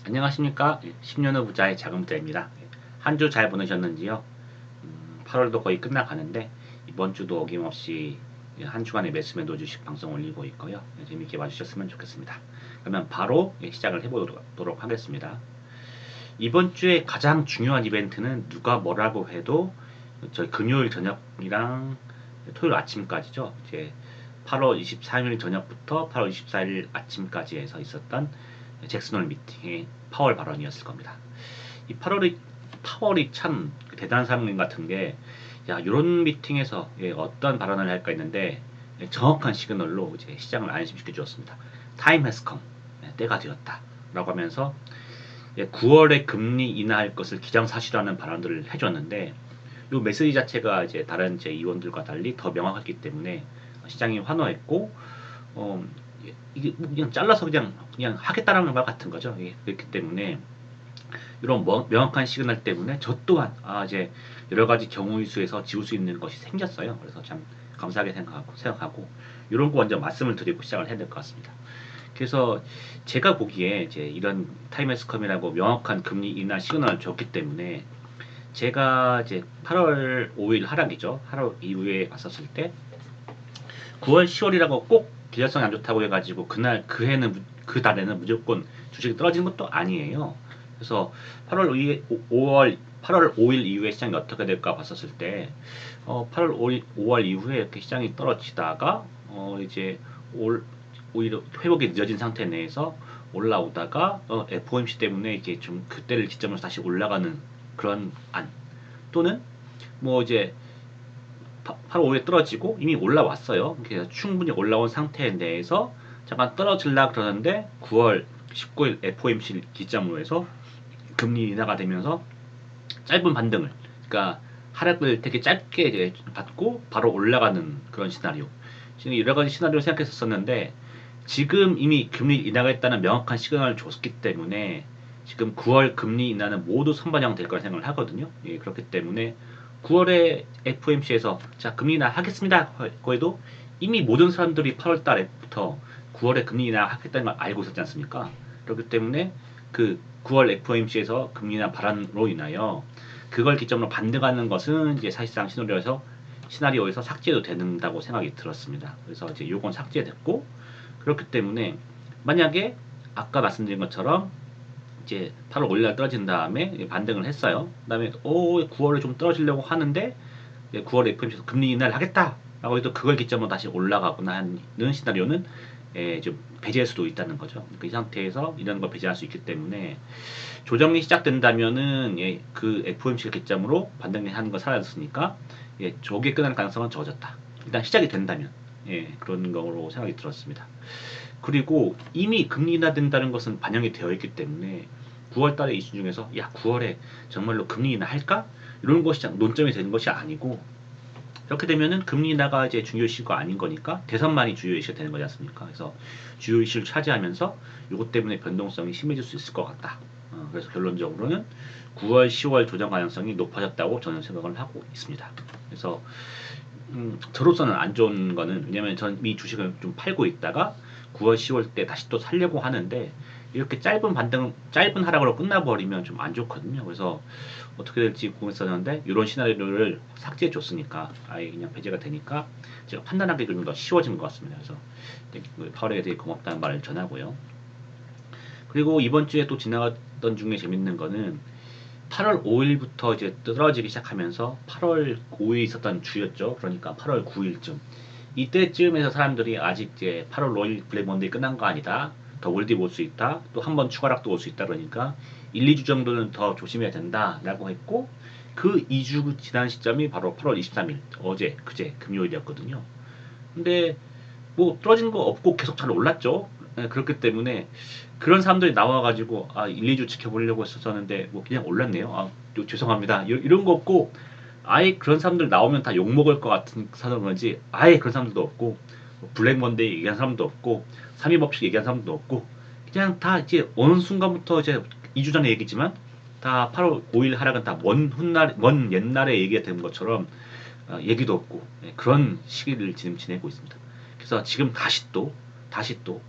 안녕하십니까. 10년 후 부자의 자금부자입니다. 한 주 잘 보내셨는지요? 8월도 거의 끝나가는데 이번 주도 어김없이 한 주간의 매수매도 주식 방송 올리고 있고요. 재밌게 봐주셨으면 좋겠습니다. 그러면 바로 시작을 해보도록 하겠습니다. 이번 주에 가장 중요한 이벤트는 누가 뭐라고 해도 저희 금요일 저녁이랑 토요일 아침까지죠. 이제 8월 23일 저녁부터 8월 24일 아침까지 해서 있었던 잭슨홀 미팅의 파월 발언이었을 겁니다. 이 파월이 참 대단한 사람 같은 게, 야, 이런 미팅에서 어떤 발언을 할까 했는데, 정확한 시그널로 이제 시장을 안심시켜 주었습니다. Time has come. 때가 되었다. 라고 하면서 9월에 금리 인하할 것을 기정사실화하는 발언들을 해줬는데, 이 메시지 자체가 이제 다른 제 의원들과 달리 더 명확했기 때문에 시장이 환호했고, 어, 이게 그냥 잘라서 그냥 하겠다라는 말 같은 거죠. 그렇기 때문에 이런 명확한 시그널 때문에 저 또한 이제 여러 가지 경우의 수에서 지울 수 있는 것이 생겼어요. 그래서 참 감사하게 생각하고 이런 거 먼저 말씀을 드리고 시작을 해야 될 것 같습니다. 그래서 제가 보기에 이제 이런 타임에스컴이라고 명확한 금리 인하 시그널을 줬기 때문에 제가 이제 8월 5일 하락이죠. 8월 이후에 왔었을 때 9월, 10월이라고 꼭 계절성이 안 좋다고 해가지고 그날 그 해는 그 달에는 무조건 주식이 떨어지는 것도 아니에요. 그래서 8월 5월 8월 5일 이후에 시장이 어떻게 될까 봤었을 때 8월 5일, 5월 이후에 이렇게 시장이 떨어지다가 이제 오히려 회복이 늦어진 상태 내에서 올라오다가 FOMC 때문에 이게 좀 그때를 기점으로 다시 올라가는 그런 안 또는 뭐 이제 8월 5일에 떨어지고 이미 올라왔어요. 그래서 충분히 올라온 상태 내에서 잠깐 떨어질라 그러는데 9월 19일 FOMC 기점으로 해서 금리 인하가 되면서 짧은 반등을, 그러니까 하락을 되게 짧게 이제 받고 바로 올라가는 그런 시나리오. 지금 여러 가지 시나리오를 생각했었는데 지금 이미 금리 인하가 있다는 명확한 시그널을 줬기 때문에 지금 9월 금리 인하는 모두 선반영 될 거라 생각을 하거든요. 그렇기 때문에 9월에 FOMC에서 자 금리 인하 하겠습니다. 거에도 이미 모든 사람들이 8월 달부터 9월에 금리 인하 하겠다는 걸 알고 있었지 않습니까? 그렇기 때문에 그 9월 FOMC에서 금리 인하 발언으로 인하여 그걸 기점으로 반등하는 것은 이제 사실상 시나리오에서 삭제도 된다고 생각이 들었습니다. 그래서 이제 요건 삭제됐고 그렇기 때문에 만약에 아까 말씀드린 것처럼 이제 8월 5일날 떨어진 다음에 반등을 했어요. 그다음에 9월에 좀 떨어지려고 하는데 9월 FOMC에서 금리 인하를 하겠다라고 해도 그걸 기점으로 다시 올라가거나 하는 시나리오는 좀 배제할 수도 있다는 거죠. 이 상태에서 이런 걸 배제할 수 있기 때문에 조정이 시작된다면은 그 FOMC를 기점으로 반등이 하는 거 사라졌으니까 저게 끝날 가능성은 적어졌다. 일단 시작이 된다면 그런 거로 생각이 들었습니다. 그리고 이미 금리 인하된다는 것은 반영이 되어 있기 때문에 9월 달에 이슈 중에서 야 9월에 정말로 금리 인하 할까? 이런 것이 논점이 되는 것이 아니고 그렇게 되면은 금리 인하가 이제 중요 이슈가 아닌 거니까 대선만이 주요 이슈가 되는 거지 않습니까? 그래서 주요 이슈를 차지하면서 이것 때문에 변동성이 심해질 수 있을 것 같다. 그래서 결론적으로는 9월, 10월 조정 가능성이 높아졌다고 저는 생각을 하고 있습니다. 그래서 저로서는 안 좋은 거는 왜냐면 전 이 주식을 좀 팔고 있다가 9월, 10월 때 다시 또 살려고 하는데 이렇게 짧은 하락으로 끝나버리면 좀 안 좋거든요. 그래서 어떻게 될지 궁금했었는데 이런 시나리오를 삭제해 줬으니까 아예 그냥 배제가 되니까 제가 판단하기 좀 더 쉬워진 것 같습니다. 그래서 파월에게 되게 고맙다는 말을 전하고요. 그리고 이번 주에 또 지나갔던 중에 재밌는 거는 8월 5일부터 이제 떨어지기 시작하면서 8월 5일 있었던 주였죠. 그러니까 8월 9일쯤 이때쯤에서 사람들이 아직 이제 8월 5일 블랙 먼데이 끝난 거 아니다. 더 올디 올 수 있다. 또 한 번 추가락도 올 수 있다. 그러니까 1, 2주 정도는 더 조심해야 된다라고 했고 그 2주 지난 시점이 바로 8월 23일 그제 금요일이었거든요. 근데 뭐 떨어진 거 없고 계속 잘 올랐죠. 그렇기 때문에 그런 사람들이 나와가지고 1, 2주 지켜보려고 했었는데 뭐 그냥 올랐네요. 죄송합니다. 이런 거 없고 아예 그런 사람들 나오면 다 욕먹을 것 같은 사람인지 아예 그런 사람들도 없고 뭐 블랙 먼데이 얘기한 사람도 없고 3.2법칙 얘기한 사람도 없고 그냥 다 이제 어느 순간부터 이제 2주 전에 얘기지만 다 8월 5일 하락은 다 먼 옛날에 얘기가 된 것처럼 얘기도 없고 그런 시기를 지금 지내고 있습니다. 그래서 지금 다시 또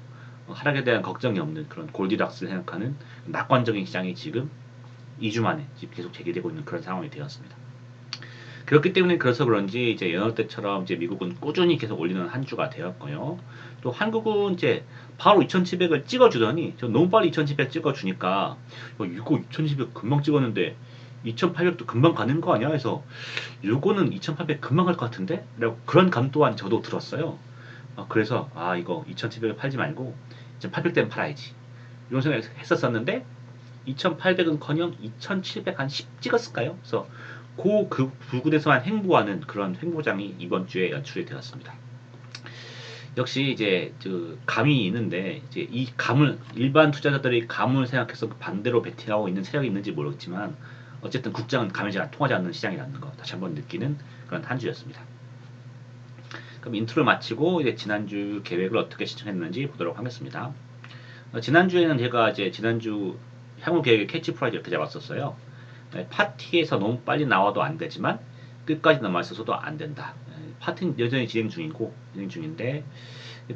하락에 대한 걱정이 없는 그런 골디락스를 생각하는 낙관적인 시장이 지금 2주 만에 지금 계속 재개되고 있는 그런 상황이 되었습니다. 그렇기 때문에 그래서 그런지 이제 연어 때처럼 이제 미국은 꾸준히 계속 올리는 한 주가 되었고요. 또 한국은 이제 바로 2,700을 찍어주더니 저 너무 빨리 2,700 찍어주니까 이거 2,700 금방 찍었는데 2,800도 금방 가는 거 아니야? 해서 요거는 2,800 금방 갈 것 같은데? 라고 그런 감 또한 저도 들었어요. 그래서 이거 2,700을 팔지 말고 2,800대는 팔아야지. 이런 생각을 했었었는데 2,800은커녕 2,700 한 10 찍었을까요? 그래서 그 부근에서만 횡보하는 그런 횡보장이 이번 주에 연출이 되었습니다. 역시 이제 그 감이 있는데 이제 이 감을 일반 투자자들이 감을 생각해서 반대로 베팅하고 있는 세력이 있는지 모르겠지만 어쨌든 국장은 감이 잘 통하지 않는 시장이라는 거 다시 한번 느끼는 그런 한 주였습니다. 그럼 인트로를 마치고 이제 지난주 계획을 어떻게 신청했는지 보도록 하겠습니다. 지난주에는 제가 이제 지난주 향후 계획의 캐치 프라이즈 이렇게 잡았었어요. 파티에서 너무 빨리 나와도 안 되지만 끝까지 남아있어서도 안 된다. 파티는 여전히 진행 중인데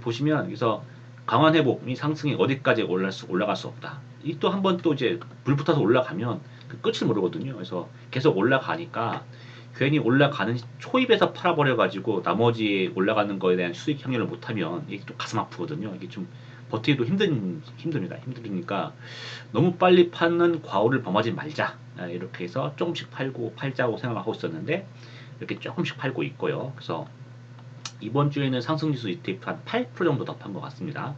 보시면 여기서 강한 회복이 상승이 어디까지 올라갈 수 없다. 이 또 한 번 또 이제 불 붙어서 올라가면 그 끝을 모르거든요. 그래서 계속 올라가니까 괜히 올라가는 초입에서 팔아버려가지고 나머지 올라가는 거에 대한 수익 향유를 못하면 이게 또 가슴 아프거든요. 이게 좀 버티기도 힘듭니다. 힘들으니까 너무 빨리 파는 과오를 범하지 말자. 이렇게 해서 조금씩 팔자고 생각하고 있었는데 이렇게 조금씩 팔고 있고요. 그래서 이번 주에는 상승지수 ETF 한 8% 정도 더 판 것 같습니다.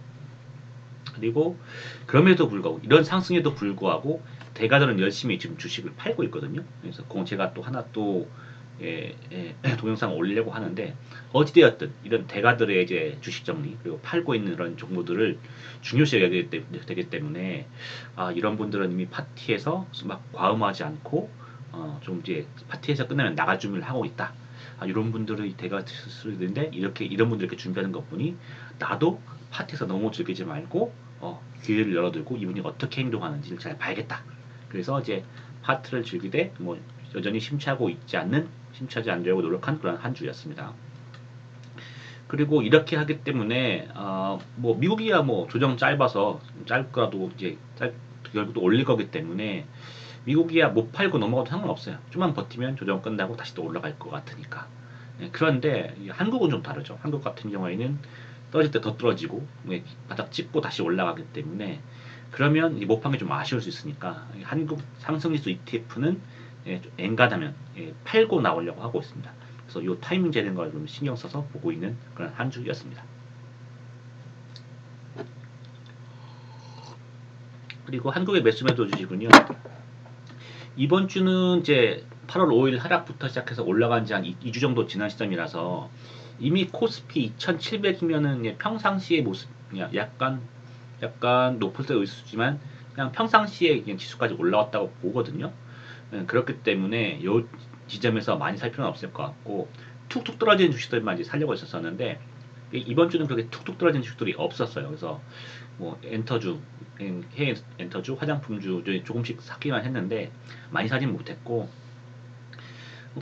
그리고 그럼에도 불구하고 이런 상승에도 불구하고 대가들은 열심히 지금 주식을 팔고 있거든요. 그래서 제가 또 하나 또 동영상 올리려고 하는데 어찌되었든 이런 대가들의 이제 주식 정리 그리고 팔고 있는 그런 정보들을 중요시 여기게 되기 때문에 이런 분들은 이미 파티에서 막 과음하지 않고 좀 이제 파티에서 끝나면 나갈 준비를 하고 있다. 이런 분들의 대가들인데 이런 분들 이렇게 준비하는 것 보니 나도 파티에서 너무 즐기지 말고 기회를 열어두고 이분이 어떻게 행동하는지를 잘 봐야겠다. 그래서 이제 파트를 즐기되 뭐 여전히 심취하지 않으려고 노력한 그런 한 주였습니다. 그리고 이렇게 하기 때문에 뭐 미국이야 뭐 조정 짧아서 짧더라도 이제 결국 또 올릴 거기 때문에 미국이야 못 팔고 넘어가도 상관없어요. 좀만 버티면 조정 끝나고 다시 또 올라갈 것 같으니까. 그런데 한국은 좀 다르죠. 한국 같은 경우에는 떨어질 때 더 떨어지고 바닥 찍고 다시 올라가기 때문에 그러면 못 판 게 좀 아쉬울 수 있으니까 한국 상승지수 ETF는 엔간하면 팔고 나오려고 하고 있습니다. 그래서 이 타이밍 재는 걸 좀 신경 써서 보고 있는 그런 한 주였습니다. 그리고 한국의 매수 매도 주시군요. 이번 주는 이제 8월 5일 하락부터 시작해서 올라간 지 한 2주 정도 지난 시점이라서 이미 코스피 2700이면은 평상시의 모습, 약간 높을 때도 있지만 그냥 평상시에 그냥 지수까지 올라왔다고 보거든요. 그렇기 때문에 요 지점에서 많이 살 필요는 없을 것 같고 툭툭 떨어지는 주식들만 이제 살려고 했었는데 이번 주는 그렇게 툭툭 떨어지는 주식들이 없었어요. 그래서 뭐 해외 엔터주, 화장품주 조금씩 사기만 했는데 많이 사진 못했고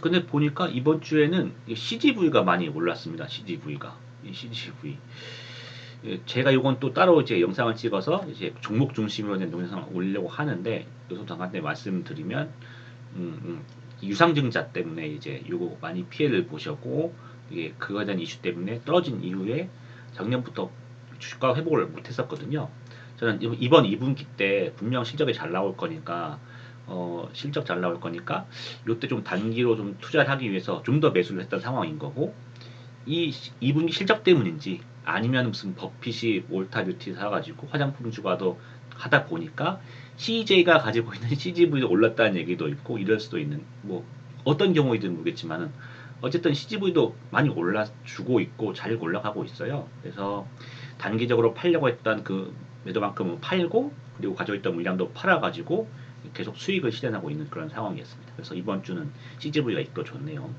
근데 보니까 이번 주에는 CGV가 많이 올랐습니다. CGV가 CGV 제가 이건 또 따로 이제 영상을 찍어서 이제 종목 중심으로 된 동영상을 올리려고 하는데 여기서 잠깐 말씀드리면 유상증자 때문에 이제 요거 많이 피해를 보셨고 이게 그거에 대한 이슈 때문에 떨어진 이후에 작년부터 주가 회복을 못했었거든요. 저는 이번 2분기 때 분명 실적이 잘 나올 거니까 실적 잘 나올 거니까 이때 좀 단기로 좀 투자를 하기 위해서 좀 더 매수를 했던 상황인 거고 이 2분기 실적 때문인지 아니면 무슨 버핏이 몰타뷰티 사가지고 화장품 주가도 하다 보니까 CJ가 가지고 있는 CGV도 올랐다는 얘기도 있고 이럴 수도 있는 뭐 어떤 경우이든 모르겠지만은 어쨌든 CGV도 많이 올라주고 있고 잘 올라가고 있어요. 그래서 단기적으로 팔려고 했던 그 매도만큼은 팔고 그리고 가지고 있던 물량도 팔아가지고 계속 수익을 실현하고 있는 그런 상황이었습니다. 그래서 이번 주는 CGV가 있고 좋네요.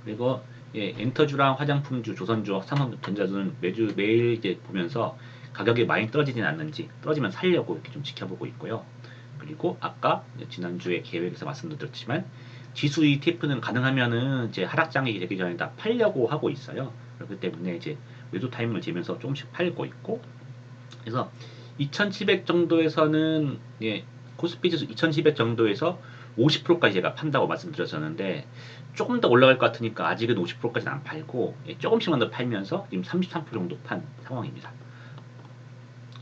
그리고 엔터주랑 화장품주, 조선주, 삼성전자주는 매일 이제 보면서 가격이 많이 떨어지진 않는지 떨어지면 살려고 이렇게 좀 지켜보고 있고요. 그리고 아까 지난주에 계획에서 말씀드렸지만 지수 ETF는 가능하면은 이제 하락장이 되기 전에 다 팔려고 하고 있어요. 그렇기 때문에 이제 매도 타임을 재면서 조금씩 팔고 있고 그래서 2700 정도에서는 예, 코스피 지수 2700 정도에서 50%까지 제가 판다고 말씀드렸었는데 조금 더 올라갈 것 같으니까 아직은 50%까지는 안 팔고 예, 조금씩만 더 팔면서 지금 33% 정도 판 상황입니다.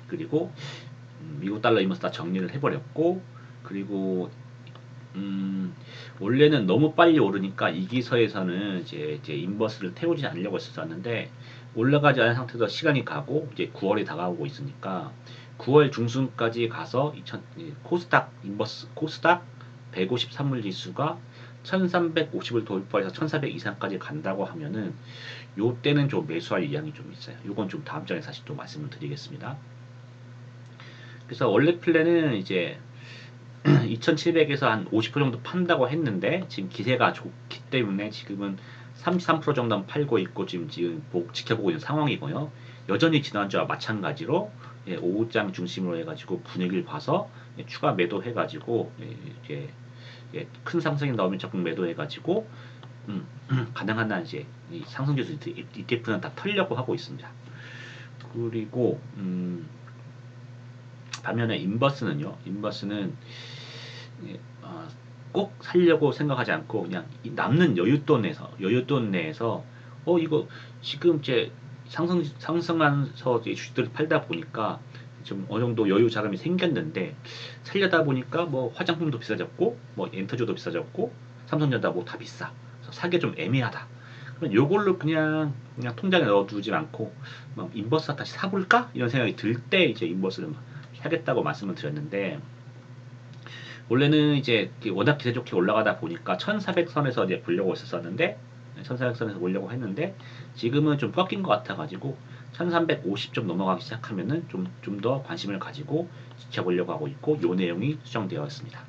그리고 미국 달러 이머스 다 정리를 해버렸고 그리고 원래는 너무 빨리 오르니까 이 기서에서는 이제 인버스를 태우지 않으려고 했었는데 올라가지 않은 상태에서 시간이 가고 이제 9월이 다가오고 있으니까 9월 중순까지 가서 코스닥 인버스 코스닥 153물 지수가 1350을 돌파해서 1400 이상까지 간다고 하면은 요때는 좀 매수할 의향이 좀 있어요. 요건 좀 다음 장에 사실 또 말씀을 드리겠습니다. 그래서 원래 플랜은 이제 2700에서 한 50% 정도 판다고 했는데 지금 기세가 좋기 때문에 지금은 33% 정도는 팔고 있고 지금 지켜보고 있는 상황이고요. 여전히 지난주와 마찬가지로 예, 오후장 중심으로 해가지고 분위기를 봐서 예, 추가 매도해가지고 예, 큰 상승이 나오면 적극 매도해가지고 가능한 한 이제 이 상승지수 ETF는 다 털려고 하고 있습니다. 그리고 반면에 인버스는 예, 꼭 살려고 생각하지 않고 그냥 남는 여윳돈 내에서 이거 지금 이제 상승하면서 이제 주식들을 팔다 보니까 좀 어느 정도 여유 자금이 생겼는데 살려다 보니까 뭐 화장품도 비싸졌고 뭐 엔터주도 비싸졌고 삼성전자 뭐 다 비싸. 그래서 사기 좀 애매하다. 그럼 요걸로 그냥 통장에 넣어두지 않고 막 인버스 다시 사볼까 이런 생각이 들 때 이제 인버스를 하겠다고 말씀을 드렸는데 원래는 이제 워낙 기세 좋게 올라가다 보니까 1400선에서 이제 보려고 했었는데 1400선에서 보려고 했는데 지금은 좀 꺾인 것 같아가지고 1350 좀 넘어가기 시작하면은 좀 더 관심을 가지고 지켜보려고 하고 있고 요 내용이 수정되어 있습니다.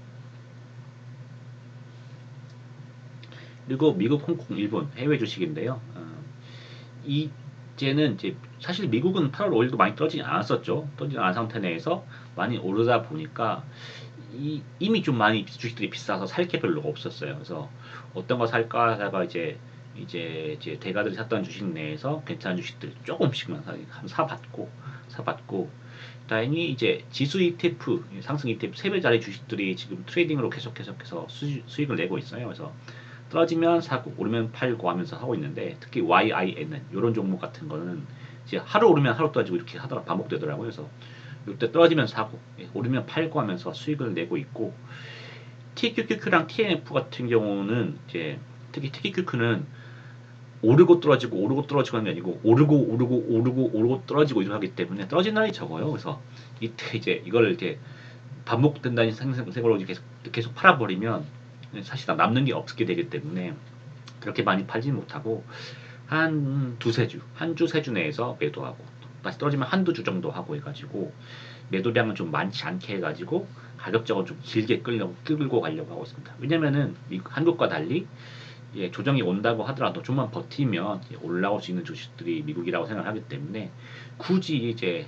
그리고 미국, 홍콩, 일본 해외 주식인데요. 이제는 이제 사실 미국은 8월 5일도 많이 떨어지지 않았었죠. 떨어지지 않은 상태 내에서 많이 오르다 보니까 이미 좀 많이 주식들이 비싸서 살 게 별로 없었어요. 그래서 어떤 거 살까 하다가 이제 대가들이 샀던 주식 내에서 괜찮은 주식들 조금씩만 사봤고 다행히 이제 지수 ETF 상승 ETF 3배짜리 주식들이 지금 트레이딩으로 계속해서 수익을 내고 있어요. 그래서 떨어지면 사고 오르면 팔고 하면서 하고 있는데 특히 YIN은 이런 종목 같은 거는 이제 하루 오르면 하루 떨어지고 이렇게 하더라 반복되더라고요. 그래서 이때 떨어지면 사고 오르면 팔고 하면서 수익을 내고 있고 TQQQ랑 TNF 같은 경우는 이제 특히 TQQQ는 오르고 떨어지고 하는 게 아니고 오르고 떨어지고 이렇게 하기 때문에 떨어진 날이 적어요. 그래서 이때 이제 이걸 이렇게 반복된다는 생각으로 계속 팔아버리면 사실상 남는 게 없게 되기 때문에 그렇게 많이 팔지는 못하고 한 두세 주, 한 주, 세 주 내에서 매도하고 다시 떨어지면 한두 주 정도 하고 해가지고 매도량은 좀 많지 않게 해가지고 가격적으로 좀 길게 끌고 가려고 하고 있습니다. 왜냐면은 한국과 달리 예, 조정이 온다고 하더라도 좀만 버티면 올라올 수 있는 주식들이 미국이라고 생각하기 때문에 굳이 이제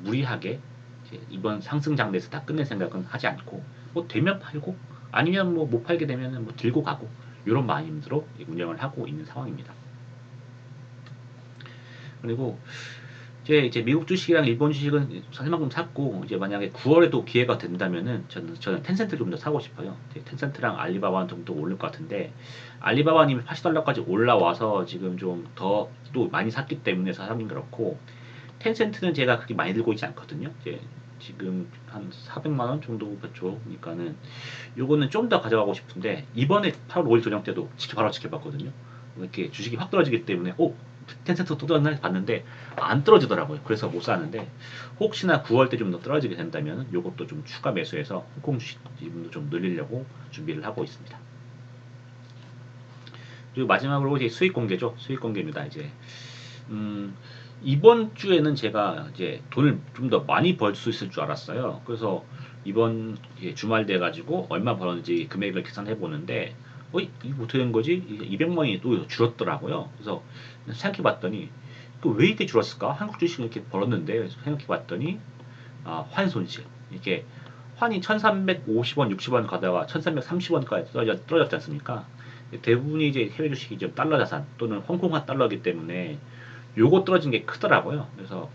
무리하게 이제 이번 상승 장대에서 다 끝낼 생각은 하지 않고 뭐 되면 팔고 아니면 뭐 못 팔게 되면은 뭐 들고 가고 이런 마인드로 운영을 하고 있는 상황입니다. 그리고 이제 미국 주식이랑 일본 주식은 살만큼 샀고 이제 만약에 9월에도 기회가 된다면은 저는 텐센트 좀 더 사고 싶어요. 텐센트랑 알리바바는 좀 더 오를 것 같은데 알리바바님이 80달러까지 올라와서 지금 좀 더 또 많이 샀기 때문에 사람이 그렇고 텐센트는 제가 그렇게 많이 들고 있지 않거든요. 이제 지금 한 400만 원 정도 배초니까는 요거는 좀 더 가져가고 싶은데 이번에 8월 5일 조정 때도 바로 지켜봤거든요. 이렇게 주식이 확 떨어지기 때문에 텐센트 또 떨어졌나 봤는데 안 떨어지더라고요. 그래서 못 사는데 혹시나 9월 때 좀 더 떨어지게 된다면 요것도 좀 추가 매수해서 홍콩 주식 지분도 좀 늘리려고 준비를 하고 있습니다. 그리고 마지막으로 이제 수익 공개죠. 수익 공개입니다. 이제 이번 주에는 제가 이제 돈을 좀 더 많이 벌 수 있을 줄 알았어요. 그래서 이번 주말 돼가지고 얼마 벌었는지 금액을 계산해 보는데, 이거 어떻게 된 거지? 200만 원이 또 줄었더라고요. 그래서 생각해 봤더니, 왜 이렇게 줄었을까? 한국 주식은 이렇게 벌었는데, 생각해 봤더니, 환 손실. 이렇게 환이 1350원, 60원 가다가 1330원까지 떨어졌지 않습니까? 대부분이 이제 해외 주식이 좀 달러 자산 또는 홍콩화 달러이기 때문에 요거 떨어진 게 크더라고요. 그래서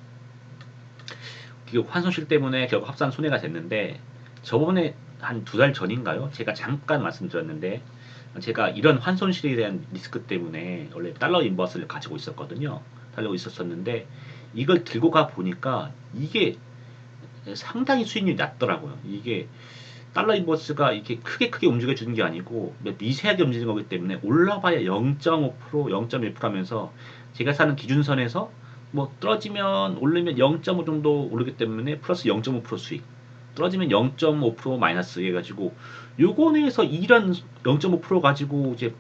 환손실 때문에 결국 합산 손해가 됐는데 저번에 한 2달 전인가요? 제가 잠깐 말씀드렸는데 제가 이런 환손실에 대한 리스크 때문에 원래 달러 인버스를 가지고 있었거든요. 달고 있었었는데 이걸 들고 가 보니까 이게 상당히 수익률이 낮더라고요. 이게 달러 인버스가 이렇게 크게 움직여 주는 게 아니고 미세하게 움직이는 거기 때문에 올라봐야 0.5%, 0.1% 하면서 제가 사는 기준선에서 뭐 떨어지면 오르면 0.5 정도 오르기 때문에 플러스 0.5% 수익, 떨어지면 0.5% 마이너스 해가지고 요거 내에서 이런 0.5% 가지고 이제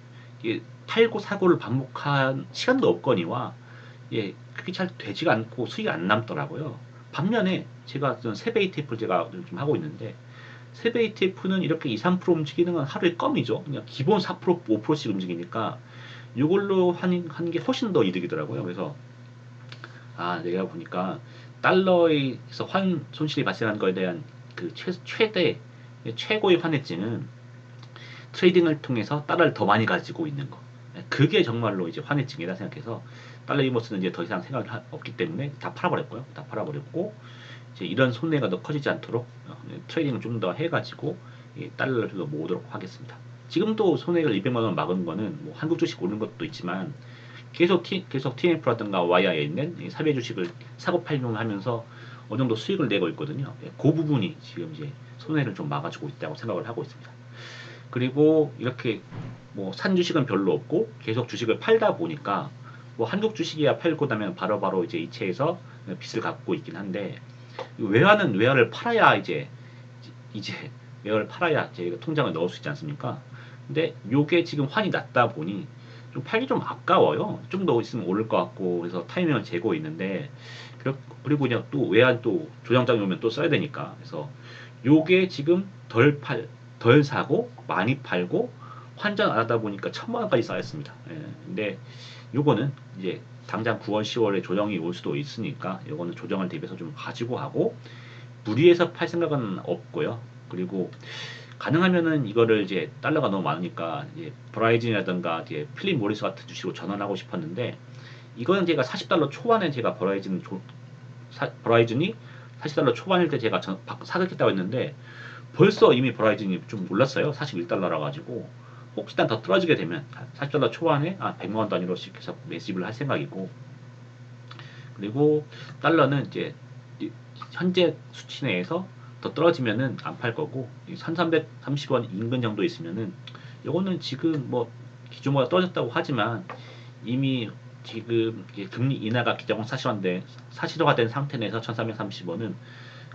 팔고 사고를 반복한 시간도 없거니와 그게 잘 되지가 않고 수익이 안 남더라고요. 반면에 제가 세배 ETF를 제가 좀 하고 있는데 세배 ETF는 이렇게 2, 3% 움직이는 건 하루에 껌이죠. 그냥 기본 4%, 5%씩 움직이니까 이걸로 하는 게 훨씬 더 이득이더라고요. 그래서 내가 보니까 달러에서 환 손실이 발생한 거에 대한 그 최고의 환해증은 트레이딩을 통해서 달러를 더 많이 가지고 있는 거. 그게 정말로 이제 환해증이다 생각해서 달러 이버스는 이제 더 이상 생각이 없기 때문에 다 팔아버렸고요. 다 팔아버렸고 이제 이런 손해가 더 커지지 않도록 트레이딩을 좀 더 해가지고 달러를 좀 더 모으도록 하겠습니다. 지금도 손해를 200만 원 막은 거는 뭐 한국 주식 오른 것도 있지만 계속 TMF라든가 YI에 있는 사배 주식을 사고 팔고 하면서 어느 정도 수익을 내고 있거든요. 그 부분이 지금 이제 손해를 좀 막아주고 있다고 생각을 하고 있습니다. 그리고 이렇게 뭐 산 주식은 별로 없고 계속 주식을 팔다 보니까 뭐 한국 주식이야 팔고 나면 바로바로 이제 이체해서 빚을 갚고 있긴 한데 외화는 외화를 팔아야 이제 외화를 팔아야 제 통장을 넣을 수 있지 않습니까? 근데 요게 지금 환이 낮다 보니 좀 팔기 좀 아까워요. 좀 더 있으면 오를 것 같고 그래서 타이밍을 재고 있는데 그리고 그냥 또 외환 또 조정장이 오면 또 써야 되니까 그래서 요게 지금 덜 사고 많이 팔고 환전 안 하다 보니까 1,000만 원까지 쌓였습니다. 근데 요거는 이제 당장 9월, 10월에 조정이 올 수도 있으니까 요거는 조정을 대비해서 좀 가지고 하고 무리해서 팔 생각은 없고요. 그리고 가능하면은 이거를 이제 달러가 너무 많으니까 이제 버라이즌이라든가 이제 필립 모리스 같은 주식으로 전환하고 싶었는데 이거는 제가 40달러 초반에 제가 버라이즌이 40달러 초반일 때 제가 사겠다고 했는데 벌써 이미 버라이즌이 좀 올랐어요. 41달러라 가지고 혹시나 더 떨어지게 되면 40달러 초반에 100만 원 단위로씩 해서 매집을 할 생각이고 그리고 달러는 이제 현재 수치 내에서 더 떨어지면은 안 팔 거고 1330원 인근 정도 있으면은 요거는 지금 뭐 기존보다 떨어졌다고 하지만 이미 지금 금리 인하가 기정은 사실화된 상태 내에서 1330원은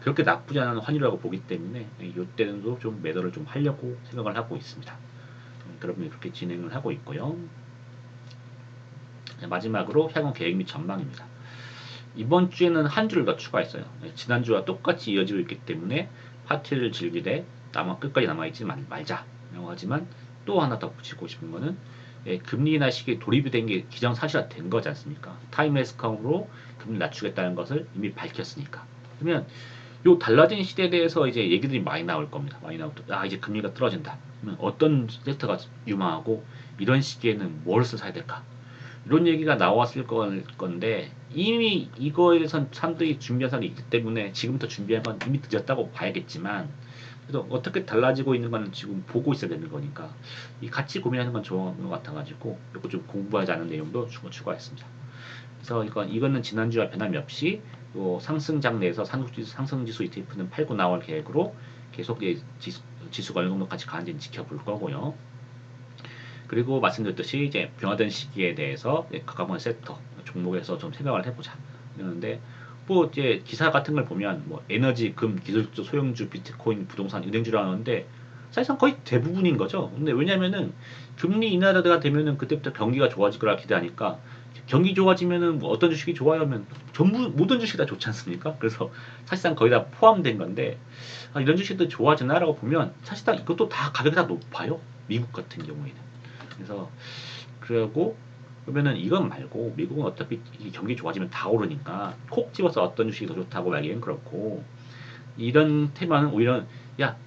그렇게 나쁘지 않은 환율이라고 보기 때문에 이때도 좀 매도를 좀 하려고 생각을 하고 있습니다. 그러면 그렇게 진행을 하고 있고요. 마지막으로 향후 계획 및 전망입니다. 이번 주에는 한 주를 더 추가했어요. 지난주와 똑같이 이어지고 있기 때문에 파티를 즐기되 끝까지 남아있지 말자라고 하지만 또 하나 더 붙이고 싶은 거는 금리 인하 시기에 돌입이 된 게 기정사실화된 거지 않습니까? 타임레스컴으로 금리 낮추겠다는 것을 이미 밝혔으니까. 그러면 요 달라진 시대에 대해서 이제 얘기들이 많이 나올 겁니다. 많이 나올 때, 이제 금리가 떨어진다. 그러면 어떤 섹터가 유망하고 이런 시기에는 뭘 사야 될까? 이런 얘기가 나왔을 건데 이미 이거에 대해서 사람들이 준비한 사람이 있기 때문에 지금부터 준비한 건 이미 늦었다고 봐야겠지만 그래서 어떻게 달라지고 있는 건 지금 보고 있어야 되는 거니까 이 같이 고민하는 건 좋은 것 같아가지고 이거 좀 공부하지 않은 내용도 추가했습니다. 그래서 이거는 지난주와 변함이 없이 상승장 내에서 상승지수 ETF는 팔고 나올 계획으로 계속 지수가 어느 정도 같이 가는지 지켜볼 거고요. 그리고 말씀드렸듯이 이제 변화된 시기에 대해서 각각의 섹터 종목에서 좀 생각을 해보자 이러는데 뭐 이제 기사 같은 걸 보면 뭐 에너지, 금, 기술주, 소형주, 비트코인, 부동산, 은행주라는데 사실상 거의 대부분인 거죠. 근데 왜냐면은 금리 인하가 되면은 그때부터 경기가 좋아질 거라 기대하니까 경기 좋아지면은 뭐 어떤 주식이 좋아요 하면 전부 모든 주식이 다 좋지 않습니까? 그래서 사실상 거의 다 포함된 건데 이런 주식들 좋아지나라고 보면 사실상 이것도 다 가격이 다 높아요. 미국 같은 경우에는. 그래서 그러면은 이건 말고 미국은 어차피 경기 좋아지면 다 오르니까 콕 집어서 어떤 주식이 더 좋다고 말하기엔 그렇고 이런 테마는 오히려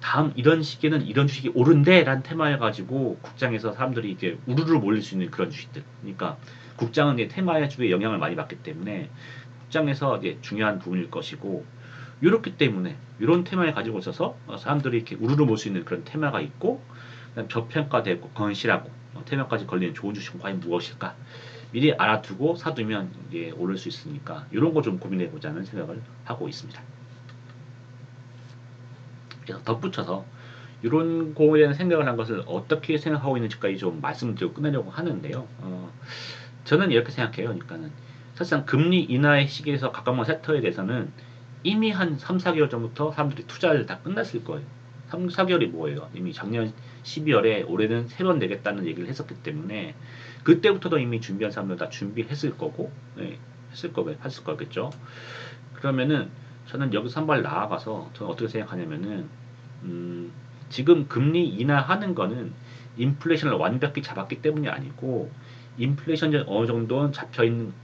다음 이런 시기에는 이런 주식이 오른대 라는 테마를 가지고 국장에서 사람들이 이제 우르르 몰릴 수 있는 그런 주식들. 그러니까 국장은 이제 테마의 주에 영향을 많이 받기 때문에 국장에서 이제 중요한 부분일 것이고 이렇기 때문에 이런 테마를 가지고 있어서 사람들이 이렇게 우르르 몰 수 있는 그런 테마가 있고, 그다음 저평가되고 건실하고 테마까지 걸리는 좋은 주식은 과연 무엇일까? 미리 알아두고 사두면 이게 오를 수 있으니까 이런 거 좀 고민해 보자는 생각을 하고 있습니다. 그래서 덧붙여서 이런 거에 대한 생각을 한 것을 어떻게 생각하고 있는지까지 좀 말씀드리고 끝내려고 하는데요. 저는 이렇게 생각해요. 그러니까는 사실상 금리 인하의 시기에서 가까운 섹터에 대해서는 이미 한 3, 4개월 전부터 사람들이 투자를 다 끝났을 거예요. 3, 4개월이 뭐예요? 이미 작년 12월에 올해는 3번 내겠다는 얘기를 했었기 때문에 그때부터도 이미 준비한 사람들 다 준비했을 거고, 네, 했을 거겠죠. 그러면은 저는 여기서 한 발 나아가서 저는 어떻게 생각하냐면은 음, 지금 금리 인하하는 거는 인플레이션을 완벽히 잡았기 때문이 아니고 인플레이션이 어느 정도는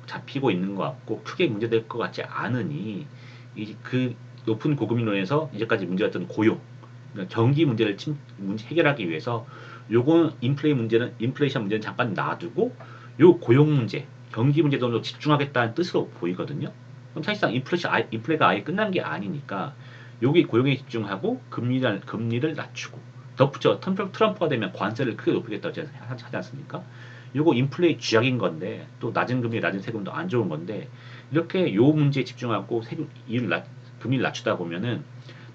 잡히고 있는 것 같고 크게 문제될 것 같지 않으니 그 높은 고금리로 인해서 이제까지 문제였던 고용, 그러니까 경기 문제를 해결하기 위해서 요건 인플레이션 문제는 잠깐 놔두고 요 고용 문제, 경기 문제에 좀 더 집중하겠다는 뜻으로 보이거든요. 그럼 사실상 인플레가 아예 끝난 게 아니니까 여기 고용에 집중하고 금리를 낮추고 덧붙여 트럼프가 되면 관세를 크게 높이겠다고 하지 않습니까? 요거 인플레의 쥐약인 건데 또 낮은 금리 낮은 세금도 안 좋은 건데 이렇게 요 문제에 집중하고 금리를 낮추다 보면은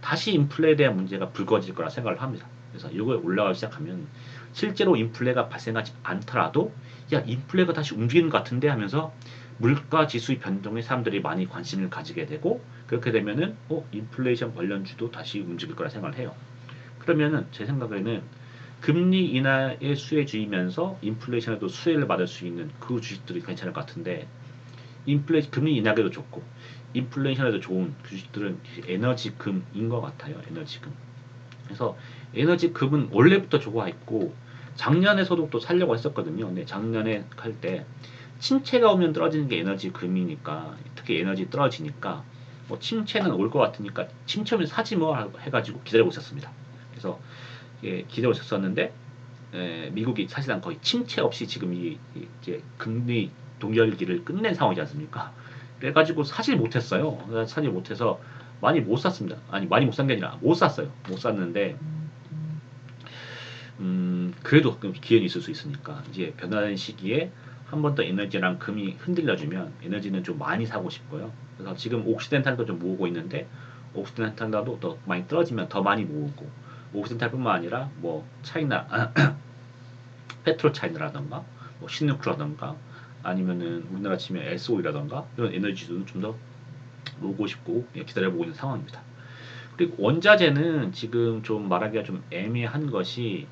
다시 인플레에 대한 문제가 불거질 거라 생각을 합니다. 그래서 이거 올라가기 시작하면 실제로 인플레가 발생하지 않더라도 야 인플레가 다시 움직이는 것 같은데 하면서 물가 지수의 변동에 사람들이 많이 관심을 가지게 되고 그렇게 되면은 인플레이션 관련주도 다시 움직일 거라 생각을 해요. 그러면은 제 생각에는 금리 인하의 수혜주이면서 인플레이션에도 수혜를 받을 수 있는 그 주식들이 괜찮을 것 같은데 금리 인하에도 좋고 인플레이션에도 좋은 주식들은 에너지금인 것 같아요. 에너지금. 그래서 에너지금은 원래부터 좋아했고 작년에서도 또 살려고 했었거든요. 근데 작년에 할 때 침체가 오면 떨어지는 게 에너지금이니까 특히 에너지 떨어지니까 뭐 침체는 올 것 같으니까 침체 오면 사지 뭐 해가지고 기다리고 있었습니다. 그래서 기다리고 있었는데 미국이 사실상 거의 침체 없이 지금 이제 금리 동결기를 끝낸 상황이지 않습니까? 그래가지고 사질 못했어요. 사질 못해서 많이 못 샀습니다. 아니 많이 못 산 게 아니라 못 샀어요. 못 샀는데 그래도 기회는 있을 수 있으니까 이제 변화하는 시기에 한 번 더 에너지랑 금이 흔들려주면 에너지는 좀 많이 사고 싶고요. 그래서 지금 옥시덴탈도 좀 모으고 있는데 옥시덴탈도 더 많이 떨어지면 더 많이 모으고 옥시덴탈뿐만 아니라 뭐 차이나 페트로차이나라던가 뭐 신누크라던가 아니면은 우리나라 치면 SO이라던가 이런 에너지도 좀 더 모으고 싶고 기다려보고 있는 상황입니다. 그리고 원자재는 지금 좀 말하기가 좀 애매한 것이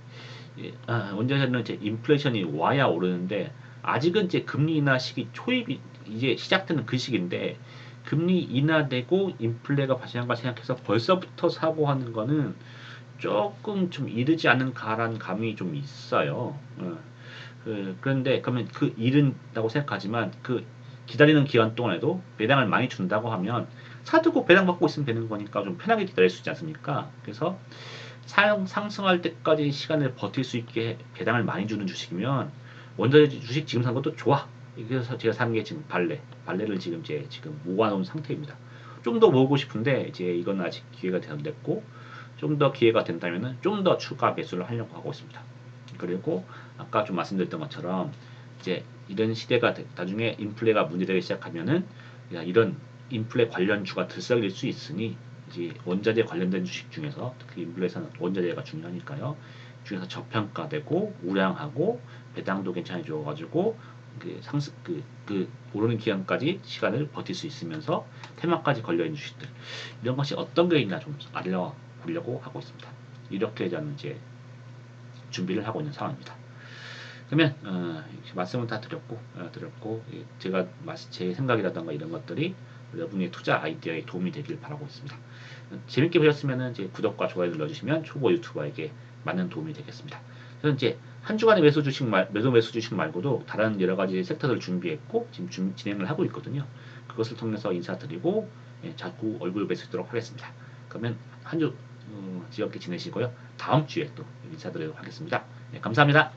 원자재는 이제 인플레이션이 와야 오르는데 아직은 이제 금리 인하 시기 초입이 이제 시작되는 그 시기인데 금리 인하되고 인플레가 발생한 걸 생각해서 벌써부터 사고 하는 거는 조금 좀 이르지 않은가라는 감이 좀 있어요. 그런데 그러면 그 이른다고 생각하지만 그 기다리는 기간 동안에도 배당을 많이 준다고 하면 사두고 배당 받고 있으면 되는 거니까 좀 편하게 기다릴 수 있지 않습니까? 그래서 상승할 때까지 시간을 버틸 수 있게 배당을 많이 주는 주식이면 원자재 주식 지금 산 것도 좋아. 그래서 제가 산 게 지금 발레를 지금 모아놓은 상태입니다. 좀 더 모으고 싶은데 이제 이건 아직 기회가 안 됐고 좀 더 기회가 된다면은 좀 더 추가 매수를 하려고 하고 있습니다. 그리고 아까 좀 말씀드렸던 것처럼 이제 이런 시대가 나중에 인플레가 문제되기 시작하면은 이런 인플레 관련주가 들썩일 수 있으니 이제 원자재 관련된 주식 중에서 특히 인플레에서는 원자재가 중요하니까요. 중에서 저평가되고 우량하고 배당도 괜찮아져가지고 오르는 기간까지 시간을 버틸 수 있으면서 테마까지 걸려있는 주식들 이런 것이 어떤 게 있나 좀 알려보려고 하고 있습니다. 이렇게 저는 이제 준비를 하고 있는 상황입니다. 그러면 말씀은 다 드렸고 제가 제 생각이라던가 이런 것들이 여러분의 투자 아이디어에 도움이 되길 바라고 있습니다. 재밌게 보셨으면 이제 구독과 좋아요 눌러주시면 초보 유튜버에게 많은 도움이 되겠습니다. 저는 이제 한 주간의 매수 주식 말고도 다른 여러 가지 섹터를 준비했고 지금 진행을 하고 있거든요. 그것을 통해서 인사드리고 자꾸 얼굴 뵈시도록 하겠습니다. 그러면 한 주 즐겁게 지내시고요. 다음 주에 또 인사드리도록 하겠습니다. 감사합니다.